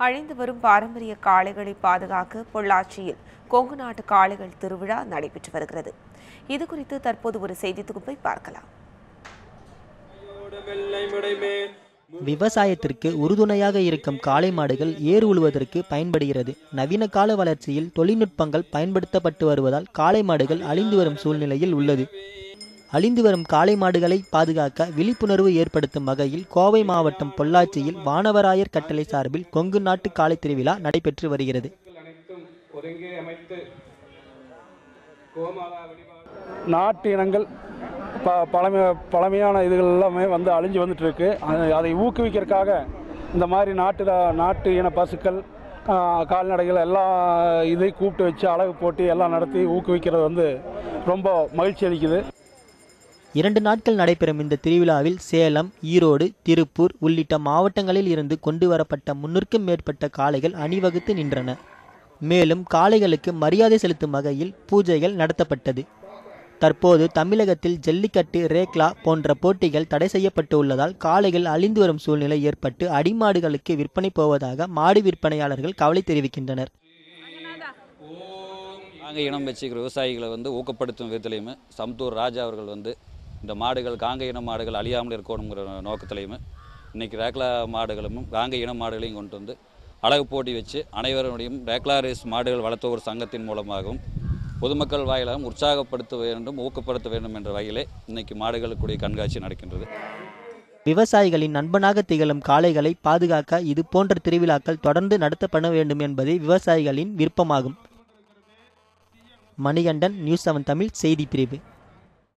அழிந்து வரும் பாரம்பரிய காளைகளை பாதுகாக்க பொள்ளாச்சியில் கொங்கு நாட்டு காளைகள் திருவிழா நடைபெற்று வருகிறது. இதுகுறித்து தற்போது ஒரு செய்தி தொகுப்பை பார்க்கலாம். விவசாயத்திற்கு உறுதுணையாக இருக்கும் காளை மாடுகள் ஏர் உழுவதற்கு பயன்படுகிறது. நவீன கால வளர்ச்சியில் தொழில்நுட்பங்கள் பயன்படுத்தப்பட்டு வருவதால் காளை மாடுகள் அழிந்து வரும் சூழ்நிலையில் உள்ளது. அழிந்து வரும் காளை மாடுகளை பாதுகாக்க விழிப்புணர்வு ஏற்படுத்தும் வகையில் கோவை மாவட்டம் பொள்ளாச்சியில் வானவராயர் கட்டளை சார்பில் கொங்கு நாட்டு காளை திருவிழா நடைபெற்று வருகிறது. நாட்டு இனங்கள் பழமையான இதுகள் எல்லாமே அழிஞ்சு வந்துட்டு இருக்கு. அதை ஊக்குவிக்கிறதுக்காக இந்த மாதிரி நாட்டு இன பசுக்கள், கால்நடைகள் எல்லாம் இதை கூப்பிட்டு வச்சு அழகு போட்டி எல்லாம் நடத்தி ஊக்குவிக்கிறது ரொம்ப மகிழ்ச்சி அளிக்குது. 2 நாட்கள் நடைபெறும் இந்த திருவிழாவில் சேலம், ஈரோடு, திருப்பூர் உள்ளிட்ட மாவட்டங்களில் இருந்து கொண்டு வரப்பட்ட 300க்கும் மேற்பட்ட காளைகள் அணிவகுத்து நின்றன. மேலும் காளைகளுக்கு மரியாதை செலுத்தும் வகையில் பூஜைகள் நடத்தப்பட்டது. தற்போது தமிழகத்தில் ஜல்லிக்கட்டு, ரேக்லா போன்ற போட்டிகள் தடை செய்யப்பட்டு உள்ளதால் காளைகள் அழிந்து வரும் சூழ்நிலை ஏற்பட்டு அடிமாடுகளுக்கு விற்பனை போவதாக மாடு விற்பனையாளர்கள் கவலை தெரிவிக்கின்றனர். காங்கை இனம் வச்சுக்கிற விவசாயிகளை ஊக்கப்படுத்தும் விதத்திலையும் சம்தூர் ராஜா அவர்கள் இந்த மாடுகள் காங்கை இன மாடுகள் அழியாமல் இருக்கணுங்கிற நோக்கத்திலையும் இன்றைக்கி ரேக்லா மாடுகளும் காங்கை இன மாடுகளையும் கொண்டு அழகு போட்டி வச்சு அனைவருடையும் ரேக்லா ரேஸ் மாடுகள் வளர்த்தோர் சங்கத்தின் மூலமாகவும் பொதுமக்கள் வாயிலாகவும் உற்சாகப்படுத்த வேண்டும், ஊக்கப்படுத்த வேண்டும் என்ற வகையிலே இன்னைக்கு மாடுகளுக்குரிய கண்காட்சி நடக்கின்றது. விவசாயிகளின் நண்பனாக திகழும் காளைகளை பாதுகாக்க இது போன்ற திருவிழாக்கள் தொடர்ந்து நடத்தப்பட வேண்டும் என்பதே விவசாயிகளின் விருப்பமாகும். மணிகண்டன், நியூஸ் 7 தமிழ் செய்தி பிரிவு.